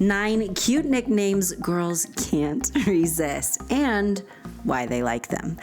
9 cute nicknames girls can't resist and why they like them.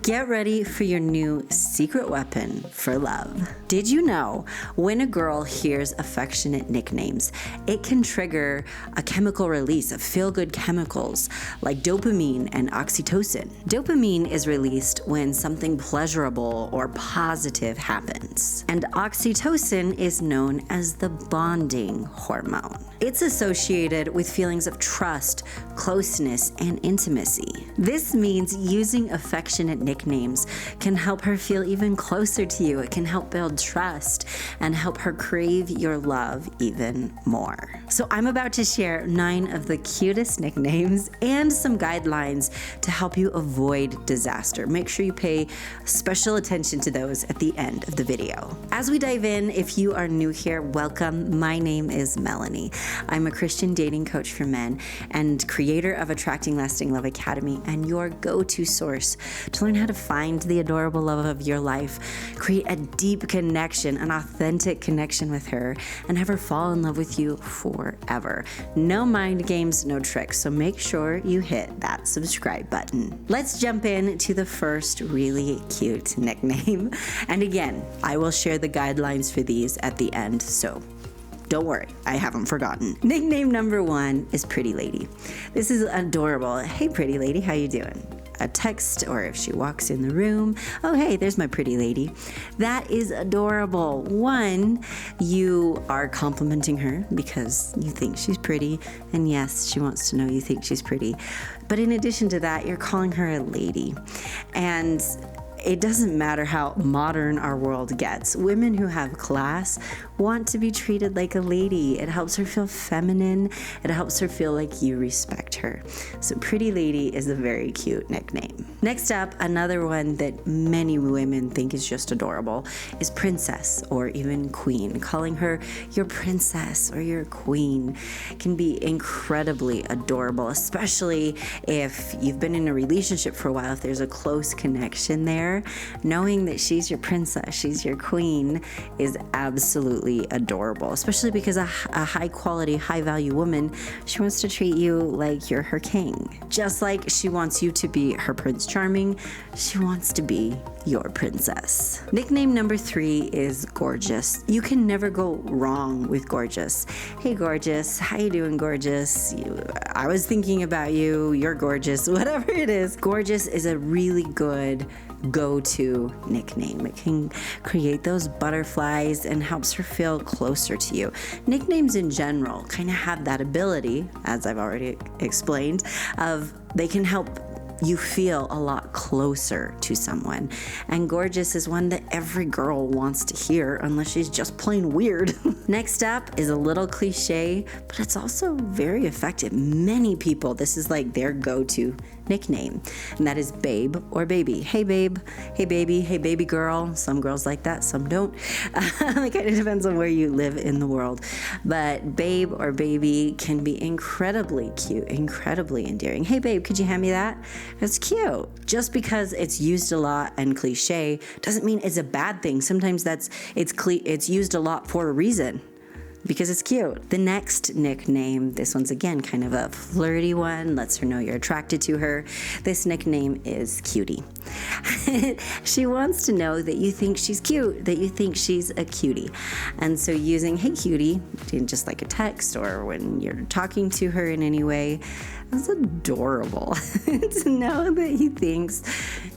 Get ready for your new secret weapon for love. Did you know when a girl hears affectionate nicknames, it can trigger a chemical release of feel-good chemicals like dopamine and oxytocin. Dopamine is released when something pleasurable or positive happens, and oxytocin is known as the bonding hormone. It's associated with feelings of trust, closeness, and intimacy. This means using affectionate nicknames can help her feel even closer to you. It can help build trust and help her crave your love even more. So I'm about to share 9 of the cutest nicknames and some guidelines to help you avoid disaster. Make sure you pay special attention to those at the end of the video. As we dive in, if you are new here, welcome. My name is Melannie. I'm a Christian dating coach for men and creator of Attracting Lasting Love Academy and your go-to source to learn how to find the adorable love of your life, create a deep connection, an authentic connection with her, and have her fall in love with you forever. No mind games, no tricks, so make sure you hit that subscribe button. Let's jump in to the first really cute nickname. And again, I will share the guidelines for these at the end, so don't worry, I haven't forgotten. Nickname number 1 is Pretty Lady. This is adorable. Hey, Pretty Lady, how you doing? A text, or if she walks in the room, oh, hey, there's my pretty lady. That is adorable. 1, you are complimenting her because you think she's pretty, and yes, she wants to know you think she's pretty. But in addition to that, you're calling her a lady. And it doesn't matter how modern our world gets. Women who have class want to be treated like a lady. It helps her feel feminine. It helps her feel like you respect her. So Pretty Lady is a very cute nickname. Next up, another one that many women think is just adorable is Princess or even Queen. Calling her your princess or your queen can be incredibly adorable, especially if you've been in a relationship for a while, if there's a close connection there. Knowing that she's your princess, she's your queen is absolutely adorable, especially because a high quality, high value woman, she wants to treat you like you're her king. Just like she wants you to be her Prince Charming, she wants to be your princess. Nickname number 3 is Gorgeous. You can never go wrong with Gorgeous. Hey, Gorgeous, how you doing, Gorgeous? I was thinking about you, you're gorgeous, whatever it is. Gorgeous is a really good go-to nickname. It can create those butterflies and helps her feel closer to you. Nicknames in general kind of have that ability, as I've already explained, of they can help you feel a lot closer to someone. And Gorgeous is one that every girl wants to hear, unless she's just plain weird. Next up is a little cliche, but it's also very effective. Many people, this is like their go-to nickname, and that is Babe or Baby. Hey, babe. Hey, baby. Hey, baby girl. Some girls like that, some don't. It kind of depends on where you live in the world. But Babe or Baby can be incredibly cute, incredibly endearing. Hey, babe, could you hand me that? It's cute. Just because it's used a lot and cliche doesn't mean it's a bad thing. Sometimes it's used a lot for a reason, because it's cute. The next nickname, this one's again kind of a flirty one, lets her know you're attracted to her. This nickname is Cutie. She wants to know that you think she's cute, that you think she's a cutie. And so using hey cutie in just like a text or when you're talking to her in any way, it's adorable to know that he thinks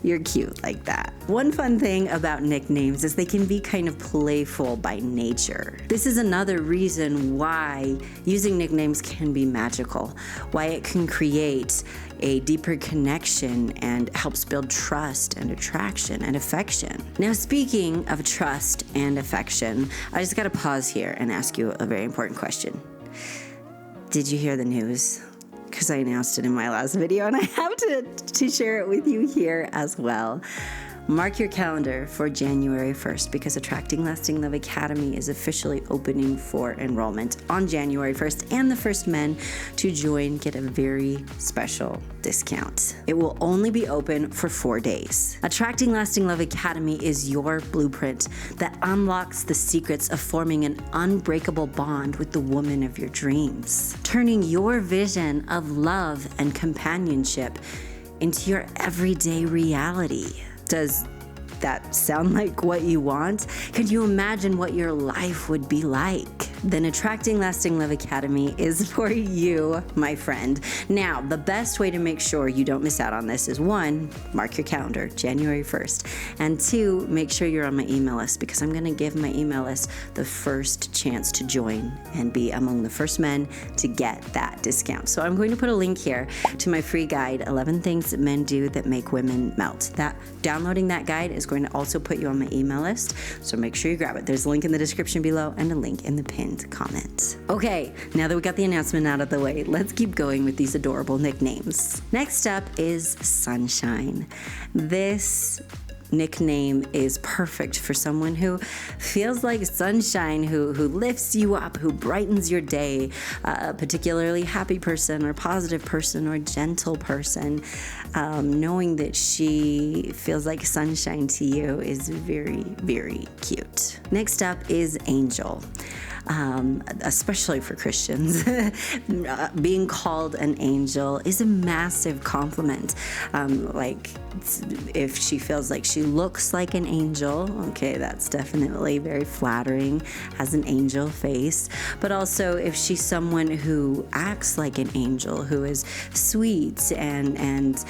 you're cute like that. One fun thing about nicknames is they can be kind of playful by nature. This is another reason why using nicknames can be magical, why it can create a deeper connection and helps build trust and attraction and affection. Now, speaking of trust and affection, I just gotta pause here and ask you a very important question. Did you hear the news? Because I announced it in my last video and I have to share it with you here as well. Mark your calendar for January 1st because Attracting Lasting Love Academy is officially opening for enrollment on January 1st, and the first men to join get a very special discount. It will only be open for 4 days. Attracting Lasting Love Academy is your blueprint that unlocks the secrets of forming an unbreakable bond with the woman of your dreams, turning your vision of love and companionship into your everyday reality. Does that sound like what you want? Could you imagine what your life would be like? Then Attracting Lasting Love Academy is for you, my friend. Now, the best way to make sure you don't miss out on this is 1, mark your calendar, January 1st. And 2, make sure you're on my email list because I'm gonna give my email list the first chance to join and be among the first men to get that discount. So I'm going to put a link here to my free guide, 11 Things That Men Do That Make Women Melt. Downloading that guide is going to also put you on my email list, so make sure you grab it. There's a link in the description below and a link in the pinned comment. Okay, now that we got the announcement out of the way, let's keep going with these adorable nicknames. Next up is Sunshine. This nickname is perfect for someone who feels like sunshine, who lifts you up, who brightens your day, a particularly happy person or positive person or gentle person. Knowing that she feels like sunshine to you is very, very cute. Next up is Angel. Especially for Christians, being called an angel is a massive compliment. Like if she feels like she looks like an angel, okay, that's definitely very flattering, has an angel face. But also if she's someone who acts like an angel, who is sweet and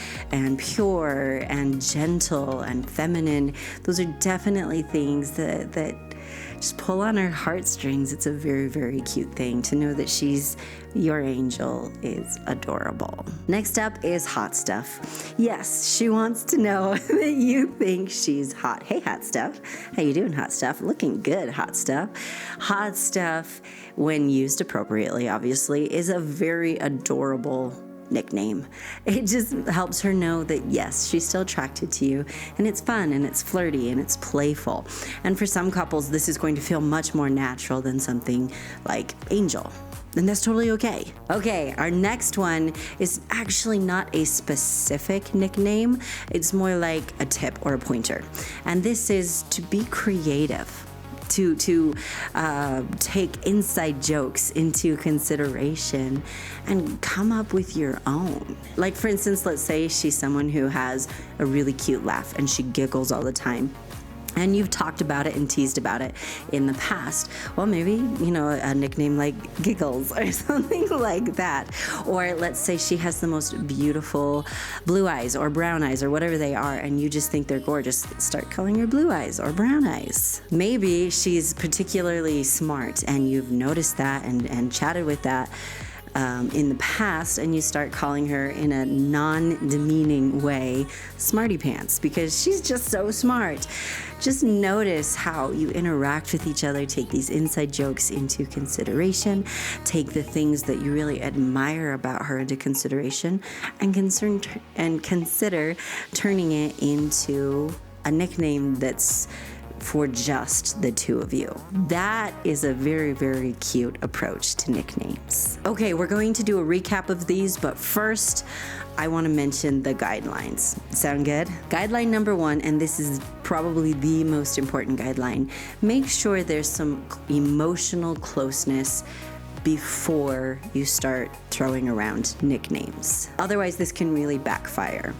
pure and gentle and feminine, those are definitely things that just pull on her heartstrings. It's a very, very cute thing to know that she's your angel is adorable. Next up is Hot Stuff. Yes, she wants to know that you think she's hot. Hey, Hot Stuff. How you doing, Hot Stuff? Looking good, Hot Stuff. Hot Stuff, when used appropriately, obviously, is a very adorable nickname. It just helps her know that yes, she's still attracted to you, and it's fun and it's flirty and it's playful. And for some couples, this is going to feel much more natural than something like Angel. And that's totally okay. Okay, our next one is actually not a specific nickname. It's more like a tip or a pointer. And this is to be creative. To take inside jokes into consideration and come up with your own. Like for instance, let's say she's someone who has a really cute laugh and she giggles all the time. And you've talked about it and teased about it in the past. Well, maybe, a nickname like Giggles or something like that. Or let's say she has the most beautiful blue eyes or brown eyes or whatever they are, and you just think they're gorgeous. Start calling her blue eyes or brown eyes. Maybe she's particularly smart and you've noticed that and chatted with that in the past, and you start calling her in a non-demeaning way Smarty Pants because she's just so smart. Just notice how you interact with each other. Take these inside jokes into consideration. Take the things that you really admire about her into consideration and consider turning it into a nickname that's for just the two of you. That is a very, very cute approach to nicknames. Okay, we're going to do a recap of these, but first, I want to mention the guidelines. Sound good? Guideline number 1, and this is probably the most important guideline, make sure there's some emotional closeness before you start throwing around nicknames. Otherwise, this can really backfire.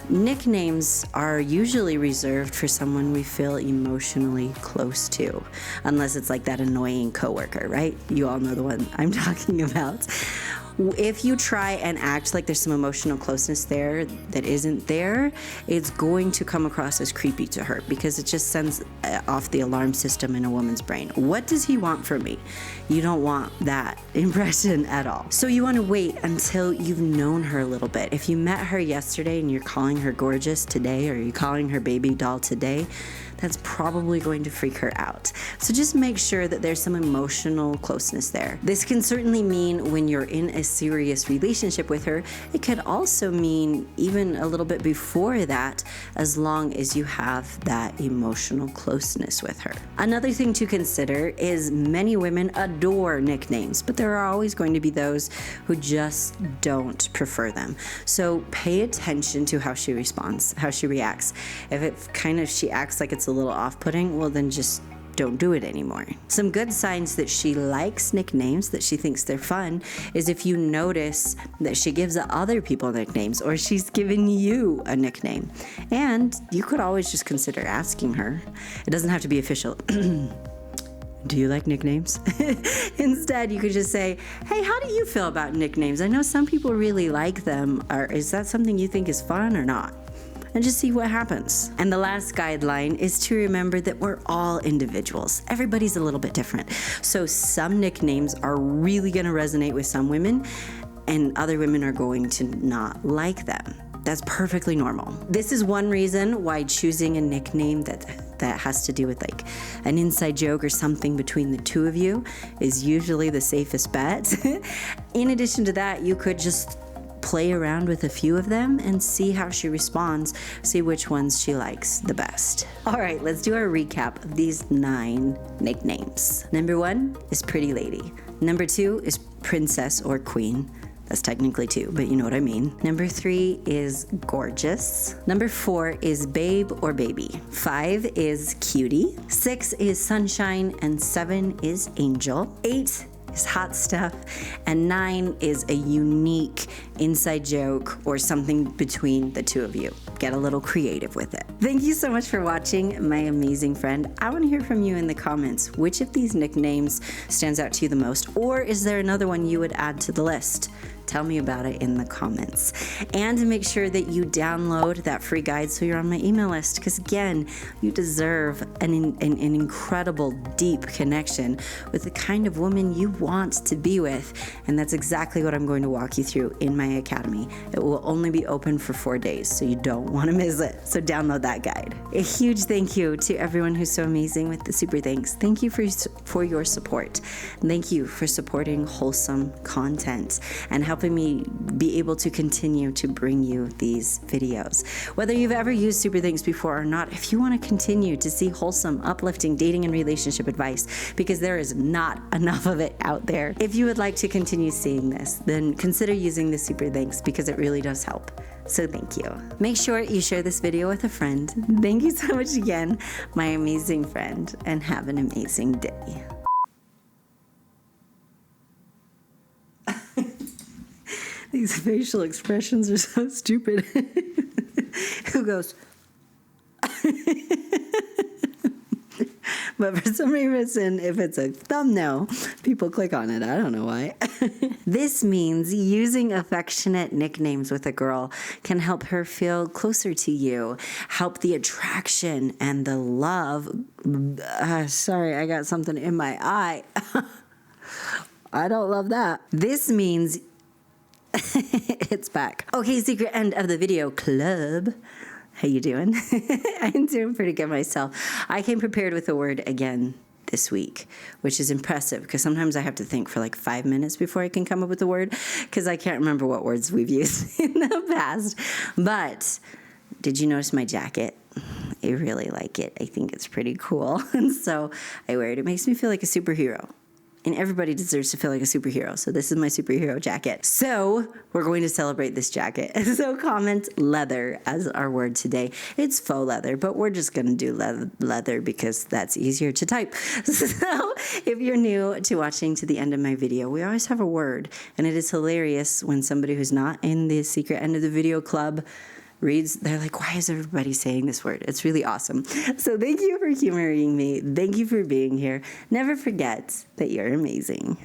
Nicknames are usually reserved for someone we feel emotionally close to, unless it's like that annoying coworker, right? You all know the one I'm talking about. If you try and act like there's some emotional closeness there that isn't there, it's going to come across as creepy to her because it just sends off the alarm system in a woman's brain. What does he want from me? You don't want that impression at all. So you want to wait until you've known her a little bit. If you met her yesterday and you're calling her gorgeous today, or you're calling her baby doll today, that's probably going to freak her out. So just make sure that there's some emotional closeness there. This can certainly mean when you're in a serious relationship with her. It could also mean even a little bit before that, as long as you have that emotional closeness with her. Another thing to consider is many women adore nicknames, but there are always going to be those who just don't prefer them. So pay attention to how she responds, how she reacts. If she acts like it's a little off-putting, well then just don't do it anymore. Some good signs that she likes nicknames, that she thinks they're fun, is if you notice that she gives other people nicknames or she's given you a nickname. And you could always just consider asking her. It doesn't have to be official. Do you like nicknames? Instead, you could just say, hey, how do you feel about nicknames? I know some people really like them. Or is that something you think is fun or not? And just see what happens. And the last guideline is to remember that we're all individuals. Everybody's a little bit different. So some nicknames are really gonna resonate with some women, and other women are going to not like them. That's perfectly normal. This is one reason why choosing a nickname that has to do with like an inside joke or something between the two of you is usually the safest bet. In addition to that, you could just play around with a few of them and see how she responds, see which ones she likes the best. All right, let's do our recap of these 9 nicknames. Number 1 is Pretty Lady. Number 2 is Princess or Queen. That's technically 2, but you know what I mean. Number 3 is Gorgeous. Number 4 is Babe or Baby. 5 is Cutie. 6 is Sunshine, and 7 is Angel. 8 is Hot Stuff, and 9 is a unique inside joke or something between the two of you. Get a little creative with it. Thank you so much for watching, my amazing friend. I want to hear from you in the comments. Which of these nicknames stands out to you the most, or is there another one you would add to the list? Tell me about it in the comments. And make sure that you download that free guide so you're on my email list, because again, you deserve an incredible, deep connection with the kind of woman you want to be with. And that's exactly what I'm going to walk you through in my academy. It will only be open for 4 days, so you don't want to miss it. So download that guide. A huge thank you to everyone who's so amazing with the super thanks. Thank you for your support. Thank you for supporting wholesome content and helping me be able to continue to bring you these videos. Whether you've ever used super thanks before or not, if you want to continue to see wholesome, uplifting dating and relationship advice, because there is not enough of it out there, if you would like to continue seeing this, then consider using the super thanks, because it really does help. So thank you. Make sure you share this video with a friend. Thank you so much again, my amazing friend, and have an amazing day. These facial expressions are so stupid. Who goes? But for some reason, if it's a thumbnail, people click on it. I don't know why. This means using affectionate nicknames with a girl can help her feel closer to you, help the attraction and the love. Sorry, I got something in my eye. I don't love that. This means it's back. Okay, secret end of the video club. How you doing? I'm doing pretty good myself. I came prepared with a word again this week, which is impressive, because sometimes I have to think for like 5 minutes before I can come up with a word, because I can't remember what words we've used in the past. But did you notice my jacket? I really like it. I think it's pretty cool. And so I wear it. It makes me feel like a superhero. And everybody deserves to feel like a superhero. So this is my superhero jacket. So we're going to celebrate this jacket. So comment leather as our word today. It's faux leather, but we're just going to do leather because that's easier to type. So if you're new to watching to the end of my video, we always have a word. And it is hilarious when somebody who's not in the secret end of the video club reads, they're like, why is everybody saying this word? It's really awesome. So thank you for humoring me. Thank you for being here. Never forget that you're amazing.